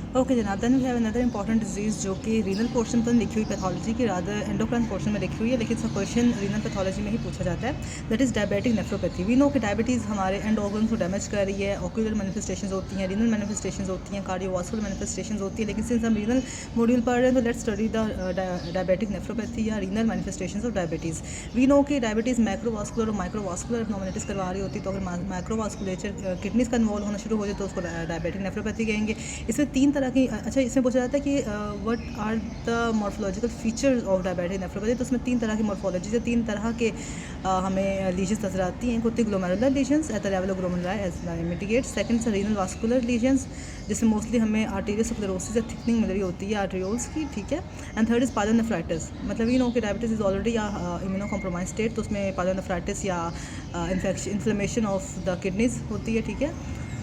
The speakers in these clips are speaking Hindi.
ओके जनाब, then we have another important disease जो कि रीनल पोर्शन पर लिखी हुई पैथोलॉजी की रादर एंडोक्राइन पोर्शन में लिखी हुई है, लेकिन इसका क्वेश्चन रीनल पैथोलॉजी में ही पूछा जाता है। That is diabetic nephropathy. We know कि डायबिटीज़ हमारे एंड ऑर्गन्स को डैमेज कर रही है, ऑक्यूलर मैनिफेस्टेशंस होती हैं, रीनल मैनिफेस्टेशंस होती हैं, कार्डियोवास्कुलर मैनिफेस्टेशंस होती है। लेकिन सिंस हम रीनल मॉड्यूल पढ़ रहे हैं तो let's study the diabetic nephropathy या renal manifestations of diabetes. We know कि डायबिटीज़ मैक्रोवास्कुलर और माइक्रोवास्कुलर एबनॉर्मलिटीज़ करवा रही होती है, तो अगर माइक्रोवास्कुलेचर किडनीज़ का इन्वॉल्व होना शुरू हो जाए तो उसको डायबिटिक नेफ्रोपैथी कहेंगे। इसमें तीन तरह की इसमें पूछा जाता है कि what are the morphological features of diabetic nephropathy. तो उसमें तीन तरह की मॉर्फोलॉजी से तीन तरह के हमें लीजन्स नजर आती हैं। कुछ glomerular lesions at the level of glomeruli as mitigate. Second से रीनल वास्कुलर लीजन्स जिसमें मोस्टली हमें आर्टेरियोस्क्लेरोसिस या थिकनिंग मिल रही होती है आर्टेरियोल्स की, ठीक है। And third is pyelonephritis. मतलब ये नो कि diabetes is already immuno compromise state, तो उसमें पायलोनेफ्राइटिस या इन्फ्लेमेशन ऑफ द किडनीज होती है, ठीक है।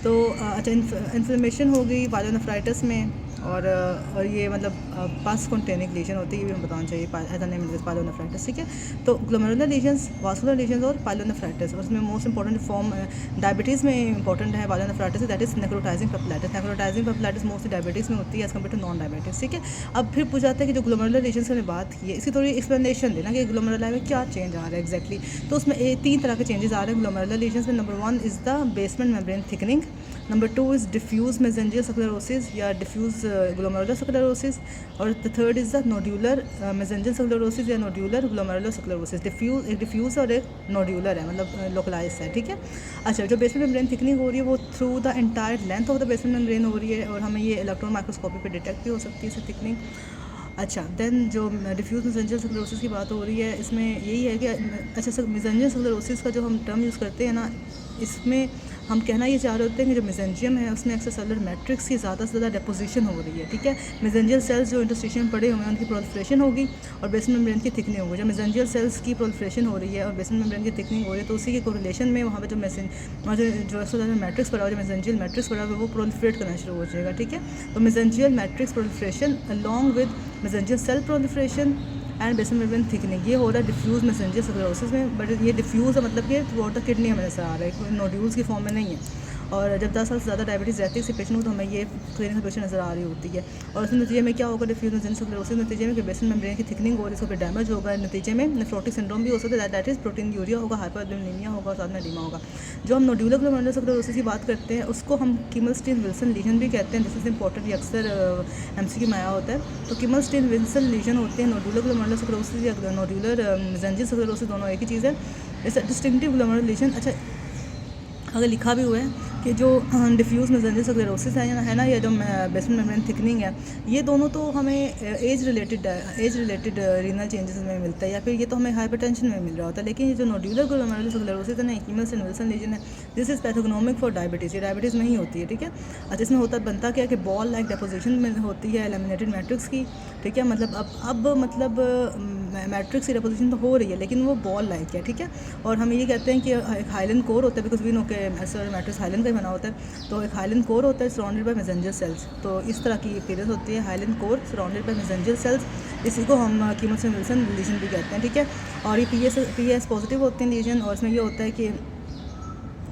तो अच्छा, इन्फ्लेमेशन हो गई पायलोनेफ्राइटिस में, और ये मतलब पास कॉन्टेनिक लीजन होती है, ये भी हम बताना चाहिए एज अ नेम पायलोनेफ्राइटिस, ठीक है। तो ग्लोमेरुलर लीजन्स, वास्कुलर लीजन्स और पायलोनेफ्राइटिस, और उसमें मोस्ट इंपॉर्टेंट फॉर्म डायबिटीज़ में इंपॉर्टेंट है pyelonephritis, that is necrotizing papillitis. Necrotizing papillitis mostly diabetes में होती है as compared to non diabetes, ठीक है। अब फिर पूछा जाता है कि जो ग्लोमेरुलर लीजन्स की हमने बात की है, इसकी थोड़ी एक्सप्लेनेशन देना कि ग्लोमेरुलाई में क्या चेंज आ रहा है एग्जैक्टली। तो उसमें तीन तरह के चेंजेस आ रहे हैं ग्लोमेरुलर लीजन्स में। Number one is the basement membrane thickening, number two is diffuse mesangial sclerosis या डिफ्यूज़ ग्लोमेरुलर स्क्लेरोसिस, और the third is the nodular mesangial sclerosis या नोड्यूलर ग्लोमेरुलर स्क्लेरोसिस। एक डिफ्यूज़ और एक नोड्यूलर है, मतलब लोकलाइज है, ठीक है। अच्छा, जो बेसमेंट मेम्ब्रेन थिकनिंग हो रही है वो through the entire length of the basement membrane हो रही है, और हमें ये इलेक्ट्रॉन माइक्रोस्कोपी पे डिटेक्ट भी हो सकती है इससे थिकनिंग। अच्छा, देन जो डिफ्यूज़ मेसेंजर स्क्लेरोसिस की बात हो रही है, इसमें यही है कि अच्छा मेसेंजर स्क्लेरोसिस का जो हम टर्म यूज़ करते हैं ना, इसमें हम कहना ये चाह रहे होते हैं कि जो मेसेंजियम है उसमें एक्स्ट्रासेलुलर मैट्रिक्स की ज़्यादा से ज़्यादा डेपोजिशन हो रही है, ठीक है। मेसेंजियल सेल्स जो इंटरस्टिशियम में पड़े हुए हैं उनकी प्रोलिफरेशन होगी और बेसमेंट मेम्ब्रेन की थिकनिंग होगी। जब मेसेंजियल सेल्स की प्रोलिफरेशन हो रही है और बेसमेंट मेम्ब्रेन की थिकनिंग हो रही है, तो उसी के कोरिलेशन में वहाँ पर जो एक्स्ट्रासेलुलर मैट्रिक्स पड़ा हुआ, जो मेसेंजियल मैट्रिक्स पड़ा हुआ है, वो प्रोलिफरेट करना शुरू हो जाएगा, ठीक है। तो mesangial matrix proliferation along with mesangial cell proliferation and basement membrane thickening, ये हो रहा है डिफ्यूज़ मेसेंजर स्क्लेरोसिस में। बट ये डिफ्यूज़ है, मतलब कि थ्रू आउट द किडनी हमें नजर आ रहा है, नोड्यूल्स की फॉर्म में नहीं है। और जब 10 साल से ज़्यादा डायबिटीज़ रहती है किसी पेशेंट को, तो हमें ये क्लिनिकल पिक्चर नजर आ रही होती है। और उसमें नतीजे में क्या होगा, डिफ्यूज़ मेसेंजर स्क्लेरोसिस नतीजे में कि बेसमेंट मेम्ब्रेन की थिकनिंग और इसको फिर डैमेज होगा, नतीजे में नेफ्रोटिक सिंड्रोम भी हो सकता है, दैट इज़ प्रोटीन यूरिया होगा, हाइपरलिपिडेमिया होगा और साथ में एडीमा होगा। जो हम नोड्यूलर ग्लोमेरुलर स्क्लेरोसिस की बात करते हैं उसको हम किमल-स्टीन विल्सन लीजन भी कहते हैं। दिस इज इंपॉर्टेंट, ये अक्सर एमसीक्यू में आया होता है। तो किमल-स्टीन विल्सन लीजन होते हैं नोड्यूलर ग्लोमेरुलर स्क्लेरोसिस या नोड्यूलर मेसेंजर स्क्लेरोसिस, दोनों एक ही चीज़ है। It's distinctive glomerular lesion. अच्छा, अगर लिखा भी हुआ है कि जो डिफ्यूज़ मेसेंजर स्क्लेरोसिस है ना, या जो बेसमेंट मेम्ब्रेन थिकनिंग है, ये दोनों तो हमें एज रिलेटेड रीनल चेंजेस में मिलता है, या फिर ये तो हमें हाइपरटेंशन में मिल रहा होता है। लेकिन ये जो नोड्यूलर ग्लोमेरुलर स्क्लेरोसिस है ना, किमल-स्टीन विल्सन लीजन है, this is pathognomic for diabetes, ये डायबिटीज़ में ही होती है, ठीक है। अच्छा, इसमें बनता क्या है कि बॉल लाइक डेपोजिशन में होती है लैमिनेटेड मैट्रिक्स की, ठीक है। मतलब अब मतलब मैट्रिक्स की डेपोजिशन तो हो रही है लेकिन वो बॉल लाइक है, ठीक है। और हम ये कहते हैं कि एक हाइलन कोर होता है, बिकॉज वी नो के मैट्रिक्स हाइलन का ही बना होता है। तो एक हाइलन कोर होता है सराउंडेड बाय मेसेंजर सेल्स, तो इस तरह की अपीयरेंस होती है, hyaline core surrounded by mesangial cells. इसी को हम किमल-स्टीन विल्सन लीजन भी कहते हैं, ठीक है। और ये पीएस पॉजिटिव होते हैं लीजन, और इसमें ये होता है कि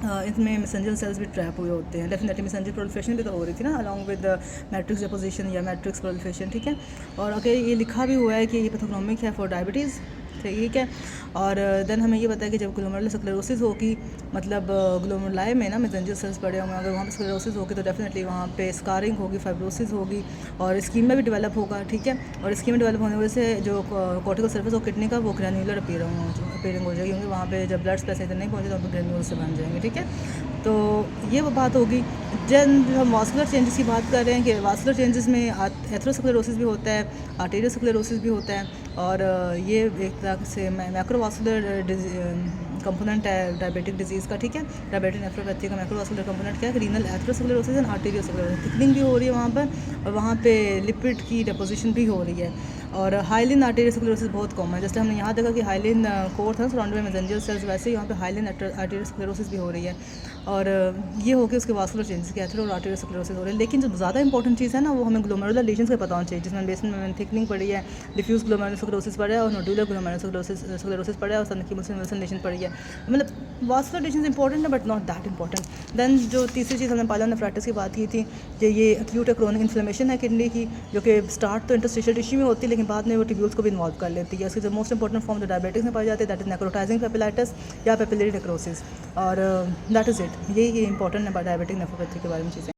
इसमें मैसेंजर सेल्स भी ट्रैप हुए होते हैं। डेफिनेटली मैसेंजर प्रोलिफरेशन भी तो हो रही थी ना अलॉन्ग विद मैट्रिक्स डेपोजिशन या मैट्रिक्स प्रोलिफरेशन, ठीक है। और अगर ये लिखा भी हुआ है कि ये पैथोग्नोमिक है फॉर डायबिटीज़, ठीक है। और देन हमें ये पता है कि जब ग्लोमेरुलर स्क्लेरोसिस होगी, मतलब ग्लोमेरुलाई में ना मेसेंजर सेल्स पड़े होंगे, अगर वहाँ पे स्क्लेरोसिस होगी तो डेफिनेटली वहाँ पे स्कारिंग होगी, फाइब्रोसिस होगी और स्कीमा भी डेवलप होगा, ठीक है। और स्कीमा डेवलप होने की वजह से जो कॉर्टिकल सर्फेस ऑफ किडनी का वो ग्रैन्युलर अपीयरिंग हो जाएगी, क्योंकि वहाँ पे जब ब्लड स्पेस इधर नहीं पहुँचे तो ग्रैन्यूल से बन जाएंगे, ठीक है। तो ये वो बात होगी। जब हम वास्कुलर चेंजेस की बात कर रहे हैं कि वास्कुलर चेंजेस में एथेरोस्क्लेरोसिस भी होता है, आर्टेरियोस्क्लेरोसिस भी होता है, और ये एक तरह से मैक्रोवास्कुलर कंपोनेंट है डायबिटिक डिजीज़ का, ठीक है। डायबिटिक नेफ्रोपैथी का मैक्रोवास्कुलर कंपोनेंट क्या है, renal atherosclerosis and arteriosclerosis. Thickening भी हो रही है वहाँ पर, और वहाँ पे लिपिड की डेपोजिशन भी हो रही है। और हाइलिन आर्टेरियोस्क्लेरोसिस बहुत कॉमन है, जैसे हमने यहाँ देखा कि हाइलिन कोर था सराउंडेड बाय मेसेंजर सेल्स, वैसे ही यहाँ पे हाइलिन आर्टेरियोस्क्लेरोसिस भी हो रही है। और ये हो गया उसके वास्कुलर चेंजेस के एथेरो और आर्टेरियोस्क्लेरोसिस हो रही है। लेकिन जो ज़्यादा इंपॉर्टेंट चीज़ है ना, वो हमें ग्लोमेरुलर लीजन्स का पता होना चाहिए, जिसमें बेसमेंट मेम्ब्रेन थिकनिंग पड़ी है, डिफ्यूज़ ग्लोमेरुलर स्क्लेरोसिस पड़ा है और नोड्यूलर ग्लोमेरुलर स्क्लेरोसिस पड़ा है और किमल-स्टीन विल्सन लीजन पड़ी है। मतलब वास्कुलर डिसीज इंपॉर्टेंट है but not that important. Then जो तीसरी चीज़ हमने पायलोनेफ्राइटिस की बात की थी कि ये एक्यूट क्रोनिक इन्फ्लेमेशन है किडनी की, जो कि स्टार्ट तो इंटरस्टिशियल टिश्यू में होती है लेकिन बाद में वो ट्यूब्यूल्स को भी इन्वॉल्व कर लेती है। इसकी जो मोस्ट इंपॉर्टेंट फॉर्म जो डायबिटिक्स में पाई जाती है दैट इज नेक्रोटाइजिंग पेपिलाइटिस या पेपिलरी नेक्रोसिस, और दैट इज़ इट। यही इंपॉर्टेंट है डायबिटिक नेफ्रोपैथी के बारे में चीज़ें।